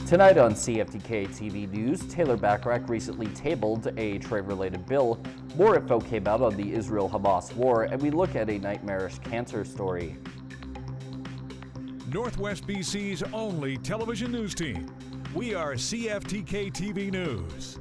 Tonight on CFTK-TV News, Taylor Bachrach recently tabled a trade-related bill. More info came out on the Israel-Hamas war, and we look at a nightmarish cancer story. Northwest BC's only television news team. We are CFTK-TV News.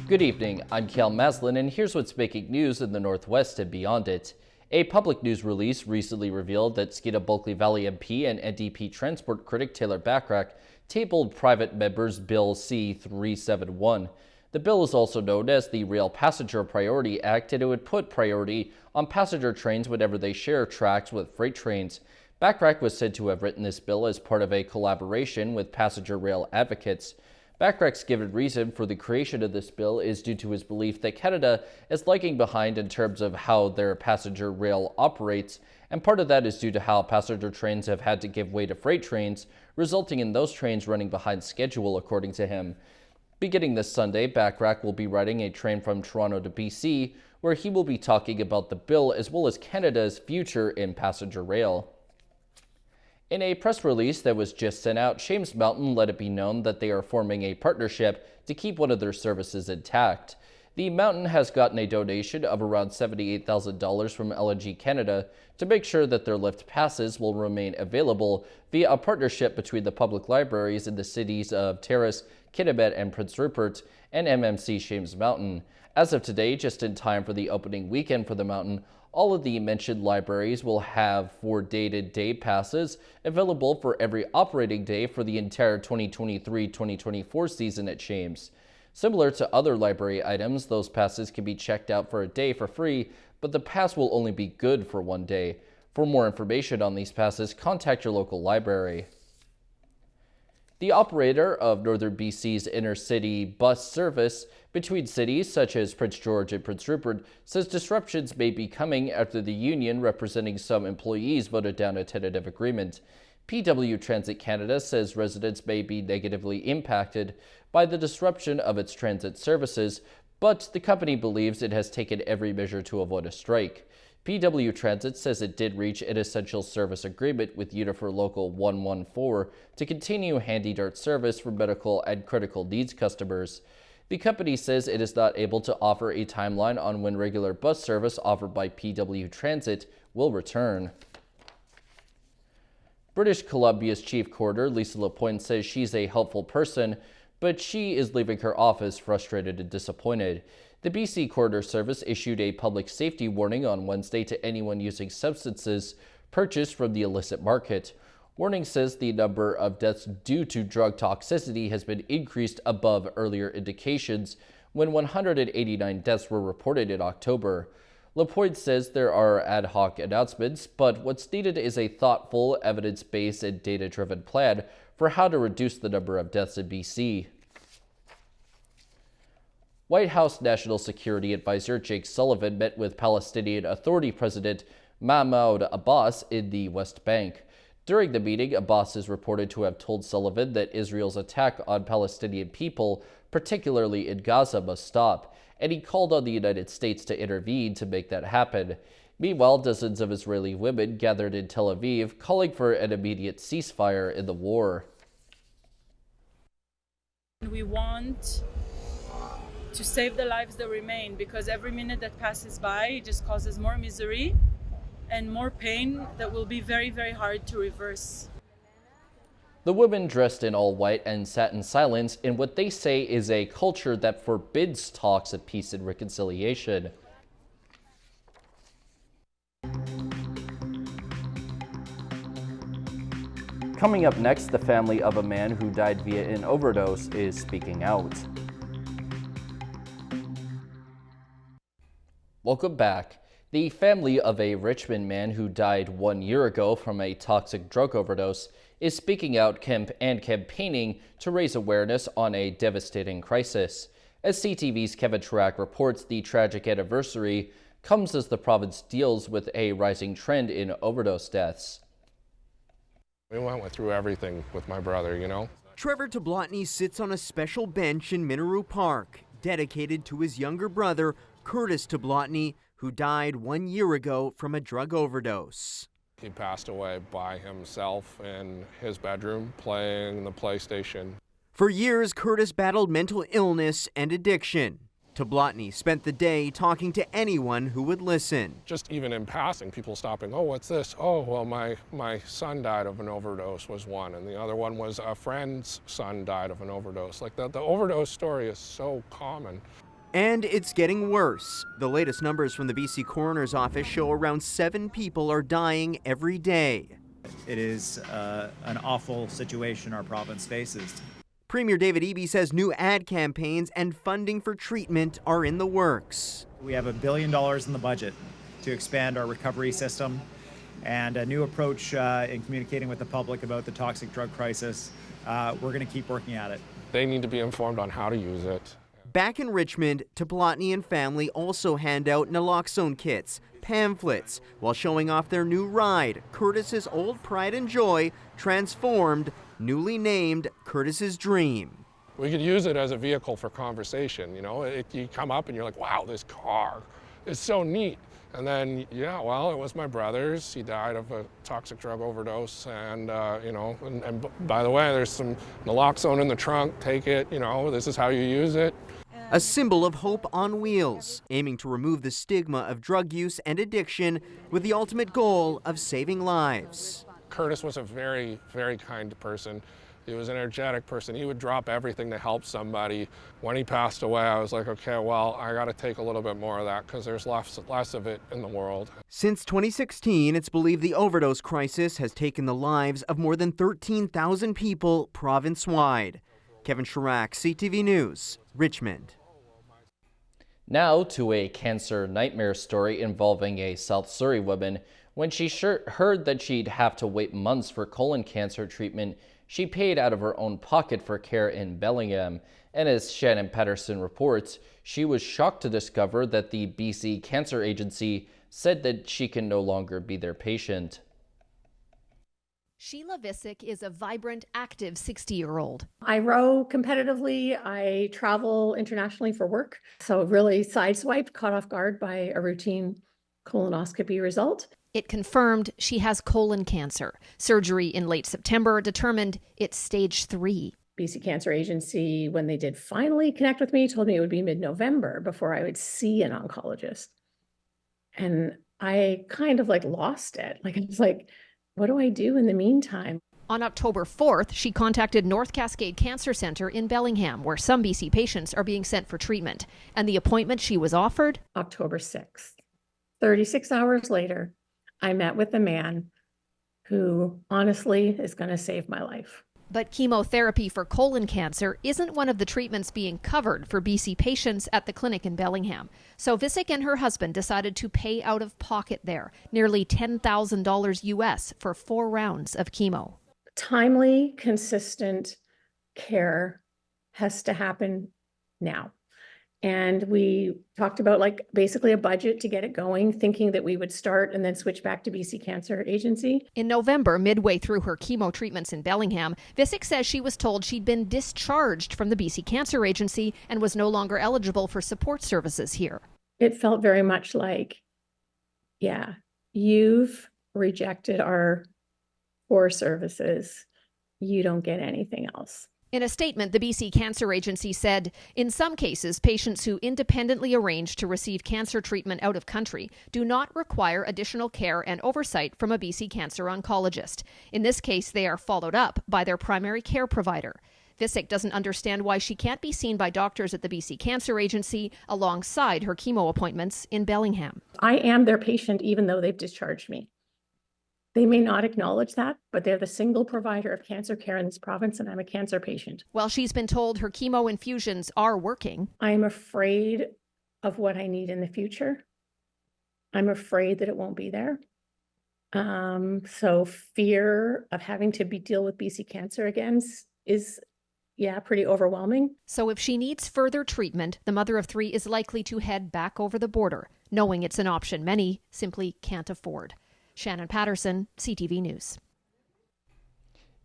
Good evening, I'm Cal Maslin, and here's what's making news in the Northwest and beyond it. A public news release recently revealed that Skeena-Bulkley Valley MP and NDP transport critic Taylor Bachrach tabled private members Bill C-371. The bill is also known as the Rail Passenger Priority Act, and it would put priority on passenger trains whenever they share tracks with freight trains. Bachrach was said to have written this bill as part of a collaboration with passenger rail advocates. Bachrach's given reason for the creation of this bill is due to his belief that Canada is lagging behind in terms of how their passenger rail operates, and part of that is due to how passenger trains have had to give way to freight trains, resulting in those trains running behind schedule, according to him. Beginning this Sunday, Bachrach will be riding a train from Toronto to BC, where he will be talking about the bill as well as Canada's future in passenger rail. In a press release that was just sent out, Shames Mountain let it be known that they are forming a partnership to keep one of their services intact. The mountain has gotten a donation of around $78,000 from LNG Canada to make sure that their lift passes will remain available via a partnership between the public libraries in the cities of Terrace, Kitimat, and Prince Rupert, and MMC Shames Mountain. As of today, just in time for the opening weekend for the mountain, all of the mentioned libraries will have 4 dated day passes available for every operating day for the entire 2023-2024 season at Shames. Similar to other library items, those passes can be checked out for a day for free, but the pass will only be good for 1 day. For more information on these passes, contact your local library. The operator of Northern BC's inner-city bus service between cities such as Prince George and Prince Rupert says disruptions may be coming after the union representing some employees voted down a tentative agreement. PW Transit Canada says residents may be negatively impacted by the disruption of its transit services, but the company believes it has taken every measure to avoid a strike. PW Transit says it did reach an essential service agreement with Unifor Local 114 to continue Handy Dart service for medical and critical needs customers. The company says it is not able to offer a timeline on when regular bus service offered by PW Transit will return. British Columbia's Chief Coroner Lisa Lapointe says she's a helpful person, but she is leaving her office frustrated and disappointed. The BC Coroner Service issued a public safety warning on Wednesday to anyone using substances purchased from the illicit market. Warning says the number of deaths due to drug toxicity has been increased above earlier indications when 189 deaths were reported in October. Lapointe says there are ad hoc announcements, but what's needed is a thoughtful, evidence-based, and data-driven plan for how to reduce the number of deaths in BC. White House National Security Advisor Jake Sullivan met with Palestinian Authority President Mahmoud Abbas in the West Bank. During the meeting, Abbas is reported to have told Sullivan that Israel's attack on Palestinian people, particularly in Gaza, must stop, and he called on the United States to intervene to make that happen. Meanwhile, dozens of Israeli women gathered in Tel Aviv, calling for an immediate ceasefire in the war. We want to save the lives that remain, because every minute that passes by just causes more misery and more pain that will be very, very hard to reverse. The women dressed in all white and sat in silence in what they say is a culture that forbids talks of peace and reconciliation. Coming up next, the family of a man who died via an overdose is speaking out. Welcome back. The family of a Richmond man who died 1 year ago from a toxic drug overdose is speaking out and campaigning to raise awareness on a devastating crisis. As CTV's Kevin Turak reports, the tragic anniversary comes as the province deals with a rising trend in overdose deaths. We went through everything with my brother, you know. Trevor Toblotny sits on a special bench in Minaru Park, dedicated to his younger brother, Curtis Toblotny, who died 1 year ago from a drug overdose. He passed away by himself in his bedroom playing the PlayStation. For years, Curtis battled mental illness and addiction. Toblotny spent the day talking to anyone who would listen. Just even in passing, people stopping, oh, what's this? Oh, well, my son died of an overdose was one, and the other one was a friend's son died of an overdose. Like the overdose story is so common. And it's getting worse. The latest numbers from the BC Coroner's Office show around 7 people are dying every day. It is an awful situation our province faces. Premier David Eby says new ad campaigns and funding for treatment are in the works. We have $1 billion in the budget to expand our recovery system and a new approach in communicating with the public about the toxic drug crisis. We're going to keep working at it. They need to be informed on how to use it. Back in Richmond, Toblotny and family also hand out naloxone kits, pamphlets, while showing off their new ride, Curtis's old pride and joy, transformed, newly named Curtis's Dream. We could use it as a vehicle for conversation. You know, you come up and you're like, wow, this car is so neat. And then, yeah, well, it was my brother's. He died of a toxic drug overdose. And, you know, and by the way, there's some naloxone in the trunk. Take it, you know, this is how you use it. A symbol of hope on wheels, aiming to remove the stigma of drug use and addiction with the ultimate goal of saving lives. Curtis was a very, very kind person. He was an energetic person. He would drop everything to help somebody. When he passed away, I was like, okay, well, I got to take a little bit more of that because there's less of it in the world. Since 2016, it's believed the overdose crisis has taken the lives of more than 13,000 people province-wide. Kevin Chirac, CTV News, Richmond. Now to a cancer nightmare story involving a South Surrey woman. When she heard that she'd have to wait months for colon cancer treatment, she paid out of her own pocket for care in Bellingham. And as Shannon Patterson reports, she was shocked to discover that the BC Cancer Agency said that she can no longer be their patient. Sheila Visick is a vibrant, active 60-year-old. I row competitively. I travel internationally for work. So really sideswiped, caught off guard by a routine colonoscopy result. It confirmed she has colon cancer. Surgery in late September determined it's stage 3. BC Cancer Agency, when they did finally connect with me, told me it would be mid-November before I would see an oncologist. And I kind of lost it. I was like, what do I do in the meantime? On October 4th, she contacted North Cascade Cancer Centre in Bellingham, where some BC patients are being sent for treatment. And the appointment she was offered? October 6th. 36 hours later, I met with a man who honestly is going to save my life. But chemotherapy for colon cancer isn't one of the treatments being covered for BC patients at the clinic in Bellingham. So Visick and her husband decided to pay out of pocket there, nearly $10,000 US for 4 rounds of chemo. Timely, consistent care has to happen now. And we talked about basically a budget to get it going, thinking that we would start and then switch back to BC Cancer Agency. In November, midway through her chemo treatments in Bellingham, Visick says she was told she'd been discharged from the BC Cancer Agency and was no longer eligible for support services here. It felt very much like, yeah, you've rejected our core services. You don't get anything else. In a statement, the BC Cancer Agency said, in some cases, patients who independently arrange to receive cancer treatment out of country do not require additional care and oversight from a BC cancer oncologist. In this case, they are followed up by their primary care provider. Visick doesn't understand why she can't be seen by doctors at the BC Cancer Agency alongside her chemo appointments in Bellingham. I am their patient even though they've discharged me. They may not acknowledge that, but they're the single provider of cancer care in this province, and I'm a cancer patient. While she's been told her chemo infusions are working, I'm afraid of what I need in the future. I'm afraid that it won't be there. So fear of having to deal with BC Cancer again is pretty overwhelming. So if she needs further treatment, the mother of 3 is likely to head back over the border, knowing it's an option many simply can't afford. Shannon Patterson, CTV News.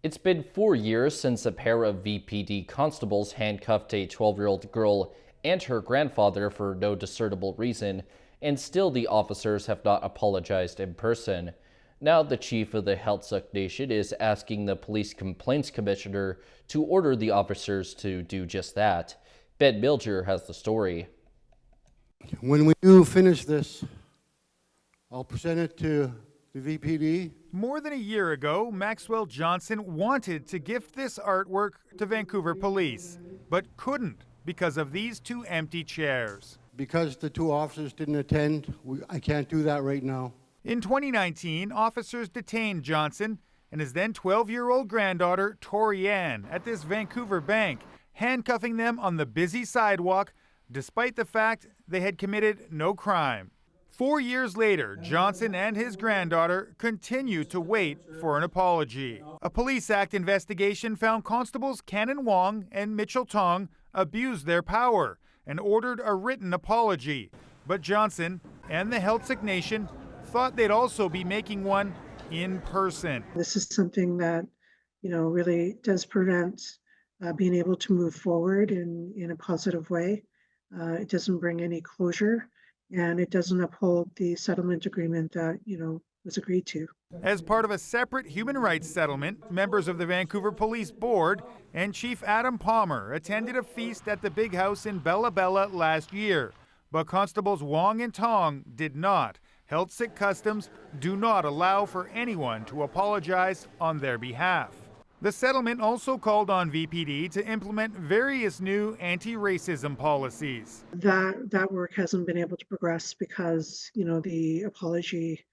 It's been 4 years since a pair of VPD constables handcuffed a 12-year-old girl and her grandfather for no discernible reason, and still the officers have not apologized in person. Now the chief of the Heiltsuk Nation is asking the police complaints commissioner to order the officers to do just that. Ben Milger has the story. When we do finish this, I'll present it to the VPD. More than a year ago, Maxwell Johnson wanted to gift this artwork to Vancouver police, but couldn't because of these two empty chairs. Because the two officers didn't attend, I can't do that right now. In 2019, officers detained Johnson and his then 12-year-old granddaughter, Tori Ann, at this Vancouver bank, handcuffing them on the busy sidewalk, despite the fact they had committed no crime. 4 years later, Johnson and his granddaughter continue to wait for an apology. A Police Act investigation found Constables Cannon Wong and Mitchell Tong abused their power and ordered a written apology. But Johnson and the Heiltsuk Nation thought they'd also be making one in person. This is something that, really does prevent being able to move forward in a positive way. It doesn't bring any closure, and it doesn't uphold the settlement agreement that, was agreed to. As part of a separate human rights settlement, members of the Vancouver Police Board and Chief Adam Palmer attended a feast at the Big House in Bella Bella last year. But Constables Wong and Tong did not. Heiltsuk customs do not allow for anyone to apologize on their behalf. The settlement also called on VPD to implement various new anti-racism policies. That work hasn't been able to progress because, the apology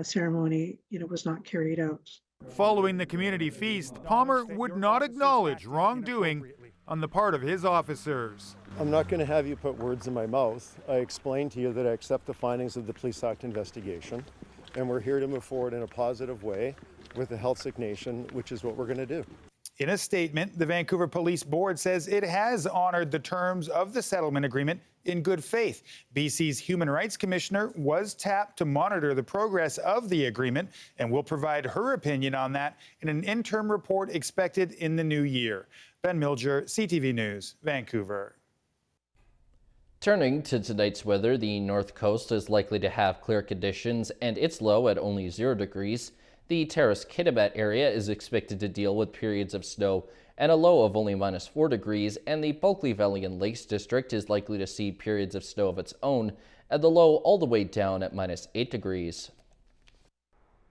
ceremony, was not carried out. Following the community feast, Palmer would not acknowledge wrongdoing on the part of his officers. I'm not going to have you put words in my mouth. I explained to you that I accept the findings of the Police Act investigation, and we're here to move forward in a positive way with the Heiltsuk Nation, which is what we're going to do. In a statement, the Vancouver Police Board says it has honored the terms of the settlement agreement in good faith. BC's Human Rights Commissioner was tapped to monitor the progress of the agreement and will provide her opinion on that in an interim report expected in the new year. Ben Milger, CTV News, Vancouver. Turning to tonight's weather, the North Coast is likely to have clear conditions and it's low at only 0 degrees. The Terrace-Kitimat area is expected to deal with periods of snow and a low of only -4 degrees, and the Bulkley Valley and Lakes District is likely to see periods of snow of its own and the low all the way down at -8 degrees.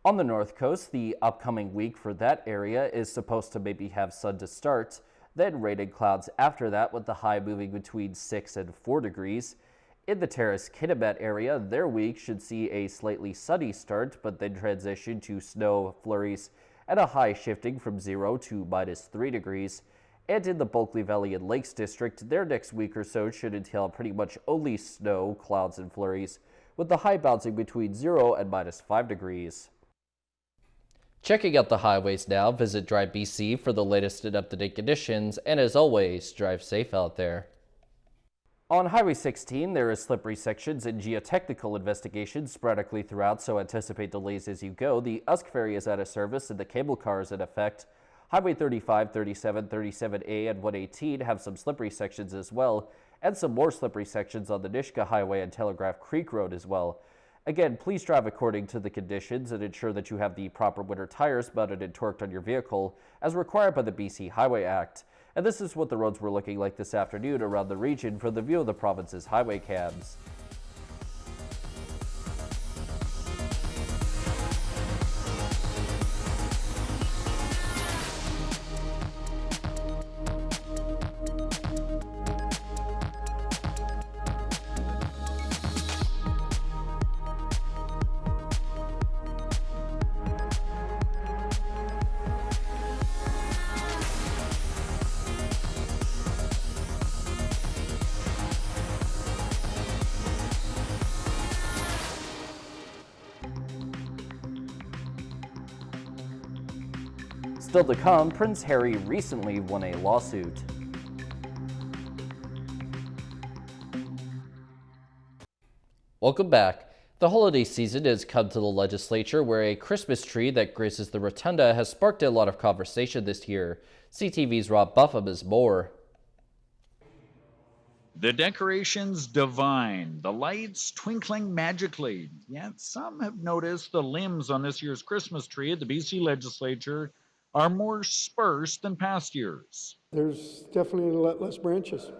On the North Coast, the upcoming week for that area is supposed to maybe have sun to start, then rain and clouds after that with the high moving between 6 and 4 degrees. In the Terrace-Kitimat area, their week should see a slightly sunny start, but then transition to snow, flurries, and a high shifting from 0 to -3 degrees. And in the Bulkley Valley and Lakes District, their next week or so should entail pretty much only snow, clouds, and flurries, with the high bouncing between 0 and -5 degrees. Checking out the highways now, visit Drive BC for the latest and up-to-date conditions, and as always, drive safe out there. On Highway 16, there is slippery sections and geotechnical investigations sporadically throughout, so anticipate delays as you go. The Usk ferry is out of service and the cable car is in effect. Highway 35, 37, 37A, and 118 have some slippery sections as well, and some more slippery sections on the Nishka Highway and Telegraph Creek Road as well. Again, please drive according to the conditions and ensure that you have the proper winter tires mounted and torqued on your vehicle as required by the BC Highway Act. And this is what the roads were looking like this afternoon around the region from the view of the province's highway cams. Still to come, Prince Harry recently won a lawsuit. Welcome back. The holiday season has come to the legislature where a Christmas tree that graces the rotunda has sparked a lot of conversation this year. CTV's Rob Buffum has more. The decorations divine, the lights twinkling magically. Yet some have noticed the limbs on this year's Christmas tree at the BC Legislature are more sparse than past years. There's definitely a lot less branches.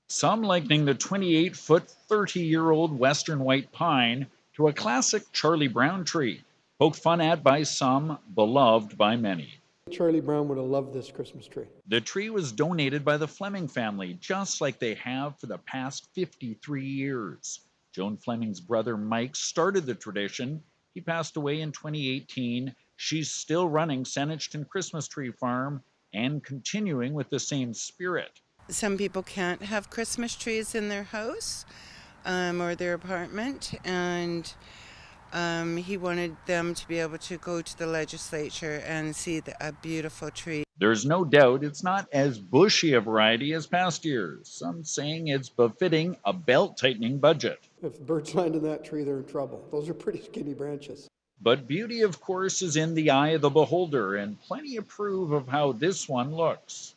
Some likening the 28-foot, 30-year-old western white pine to a classic Charlie Brown tree, poked fun at by some, beloved by many. Charlie Brown would have loved this Christmas tree. The tree was donated by the Fleming family, just like they have for the past 53 years. Joan Fleming's brother Mike started the tradition. He passed away in 2018. She's still running Saanich Christmas Tree Farm and continuing with the same spirit. Some people can't have Christmas trees in their house or their apartment, and he wanted them to be able to go to the legislature and see a beautiful tree. There's no doubt it's not as bushy a variety as past years, some saying it's befitting a belt-tightening budget. If the birds land in that tree, they're in trouble. Those are pretty skinny branches. But beauty, of course, is in the eye of the beholder, and plenty approve of how this one looks.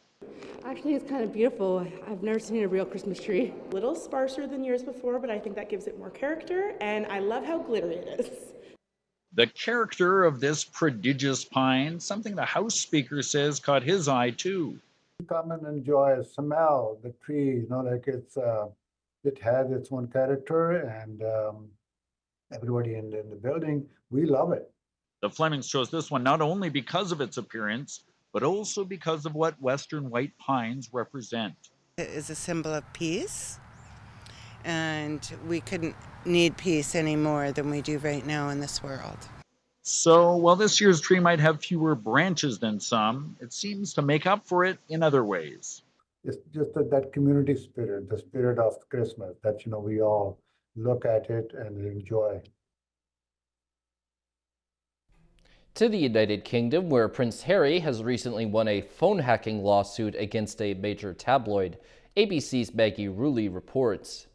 Actually, it's kind of beautiful. I've never seen a real Christmas tree. A little sparser than years before, but I think that gives it more character, and I love how glittery it is. The character of this prodigious pine, something the House Speaker says caught his eye too. Come and enjoy, smell the tree, like it has its own character, and everybody in the building, we love it. The Flemings chose this one not only because of its appearance, but also because of what western white pines represent. It is a symbol of peace, and we couldn't need peace any more than we do right now in this world. So, while this year's tree might have fewer branches than some, it seems to make up for it in other ways. It's just that community spirit, the spirit of Christmas, that, we all look at it and enjoy. To the United Kingdom, where Prince Harry has recently won a phone hacking lawsuit against a major tabloid. ABC's Maggie Rulli reports.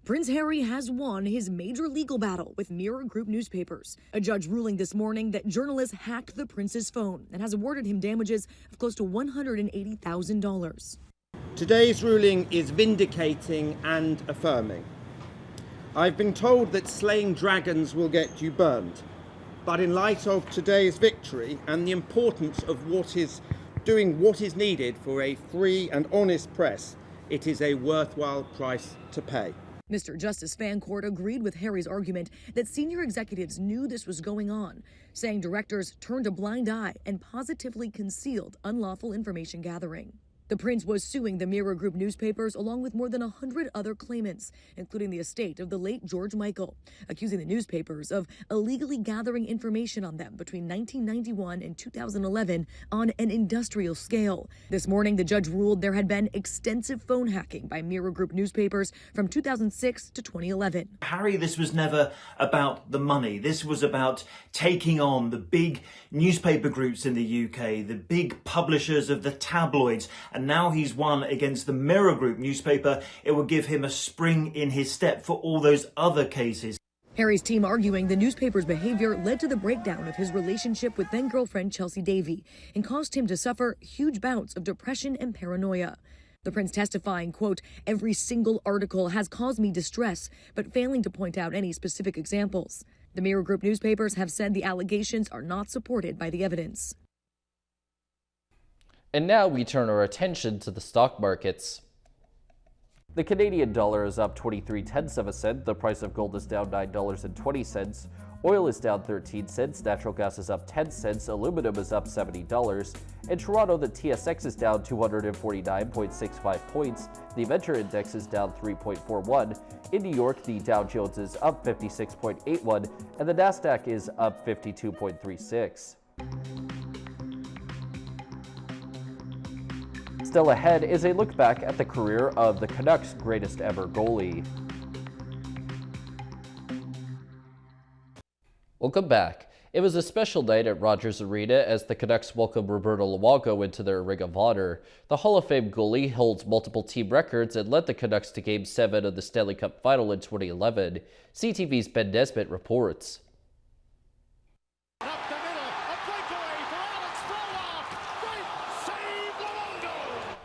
Prince Harry has won his major legal battle with Mirror Group newspapers. A judge ruling this morning that journalists hacked the prince's phone and has awarded him damages of close to $180,000. Today's ruling is vindicating and affirming. I've been told that slaying dragons will get you burned. But in light of today's victory and the importance of doing what is needed for a free and honest press, it is a worthwhile price to pay. Mr. Justice Fancourt agreed with Harry's argument that senior executives knew this was going on, saying directors turned a blind eye and positively concealed unlawful information gathering. The prince was suing the Mirror Group newspapers along with more than 100 other claimants, including the estate of the late George Michael, accusing the newspapers of illegally gathering information on them between 1991 and 2011 on an industrial scale. This morning, the judge ruled there had been extensive phone hacking by Mirror Group newspapers from 2006 to 2011. Harry, this was never about the money. This was about taking on the big newspaper groups in the UK, the big publishers of the tabloids. And now he's won against the Mirror Group newspaper. It will give him a spring in his step for all those other cases. Harry's team arguing the newspaper's behavior led to the breakdown of his relationship with then-girlfriend Chelsea Davy and caused him to suffer huge bouts of depression and paranoia. The prince testifying, quote, "Every single article has caused me distress," but failing to point out any specific examples. The Mirror Group newspapers have said the allegations are not supported by the evidence. And now we turn our attention to the stock markets. The Canadian dollar is up 23/10 of a cent. The price of gold is down $9.20. Oil is down 13 cents. Natural gas is up 10 cents. Aluminum is up $70. In Toronto, the TSX is down 249.65 points. The Venture Index is down 3.41. In New York, the Dow Jones is up 56.81, and the Nasdaq is up 52.36. Still ahead is a look back at the career of the Canucks' greatest ever goalie. Welcome back. It was a special night at Rogers Arena as the Canucks welcomed Roberto Luongo into their Ring of Honor. The Hall of Fame goalie holds multiple team records and led the Canucks to Game 7 of the Stanley Cup Final in 2011. CTV's Ben Nesbitt reports.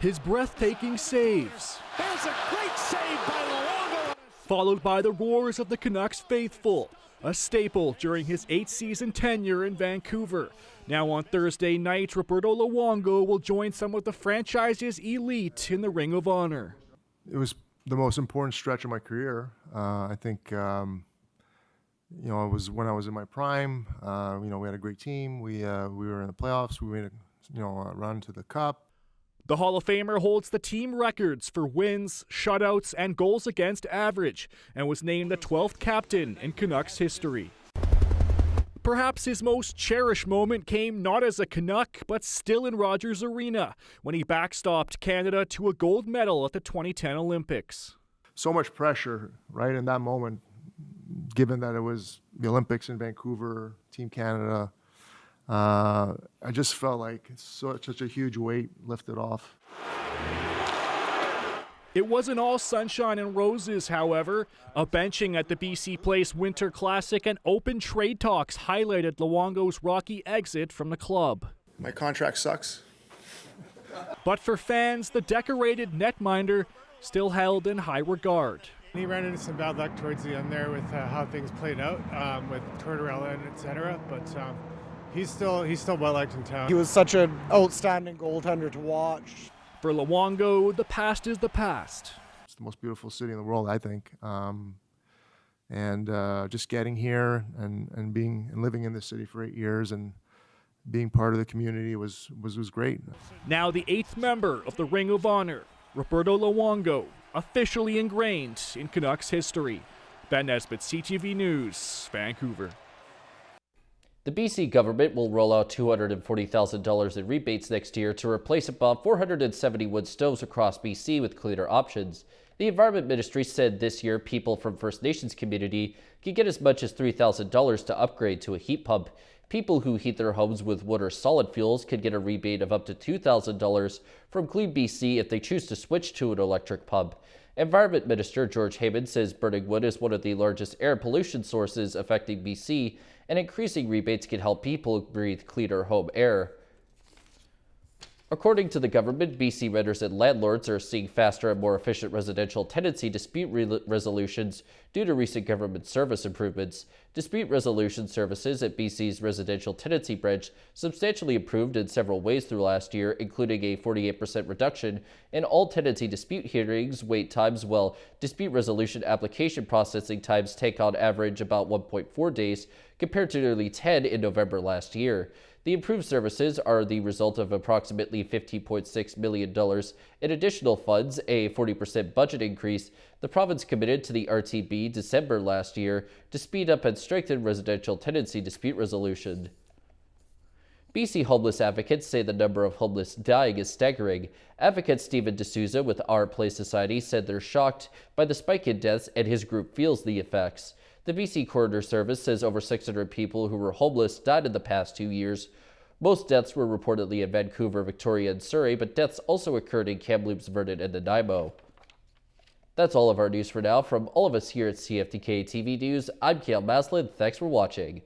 his breathtaking saves. There's a great save by Luongo. Followed by the roars of the Canucks faithful, a staple during his 8-season tenure in Vancouver. Now on Thursday night, Roberto Luongo will join some of the franchise's elite in the Ring of Honor. It was the most important stretch of my career. I think, it was when I was in my prime. We had a great team. We were in the playoffs. We made a run to the Cup. The Hall of Famer holds the team records for wins, shutouts, and goals against average, and was named the 12th captain in Canucks history. Perhaps his most cherished moment came not as a Canuck, but still in Rogers Arena, when he backstopped Canada to a gold medal at the 2010 Olympics. So much pressure, right, in that moment, given that it was the Olympics in Vancouver, Team Canada. I just felt like such a huge weight lifted off. It wasn't all sunshine and roses, however. A benching at the BC Place Winter Classic and open trade talks highlighted Luongo's rocky exit from the club. My contract sucks. But for fans, the decorated netminder still held in high regard. He ran into some bad luck towards the end there with how things played out with Tortorella and etc. But he's still well liked in town. He was such an outstanding goaltender to watch. For Luongo, the past is the past. It's the most beautiful city in the world, I think. Just getting here and living in this city for 8 years and being part of the community was great. Now the 8th member of the Ring of Honor, Roberto Luongo, officially ingrained in Canucks history. Ben Nesbitt, CTV News, Vancouver. The BC government will roll out $240,000 in rebates next year to replace about 470 wood stoves across BC with cleaner options. The Environment Ministry said this year people from First Nations community could get as much as $3,000 to upgrade to a heat pump. People who heat their homes with wood or solid fuels could get a rebate of up to $2,000 from Clean BC if they choose to switch to an electric pump. Environment Minister George Heyman says burning wood is one of the largest air pollution sources affecting BC, and increasing rebates can help people breathe cleaner home air. According to the government, BC renters and landlords are seeing faster and more efficient residential tenancy dispute resolutions due to recent government service improvements. Dispute resolution services at BC's residential tenancy branch substantially improved in several ways through last year, including a 48% reduction in all tenancy dispute hearings wait times, while dispute resolution application processing times take on average about 1.4 days compared to nearly 10 in November last year. The improved services are the result of approximately $15.6 million in additional funds, a 40% budget increase the province committed to the RTB December last year to speed up and strengthen residential tenancy dispute resolution. BC homeless advocates say the number of homeless dying is staggering. Advocate Stephen D'Souza with Our Place Society said they're shocked by the spike in deaths and his group feels the effects. The BC Coroner Service says over 600 people who were homeless died in the past 2 years. Most deaths were reportedly in Vancouver, Victoria, and Surrey, but deaths also occurred in Kamloops, Vernon, and Nanaimo. That's all of our news for now. From all of us here at CFTK-TV News, I'm Cale Maslin. Thanks for watching.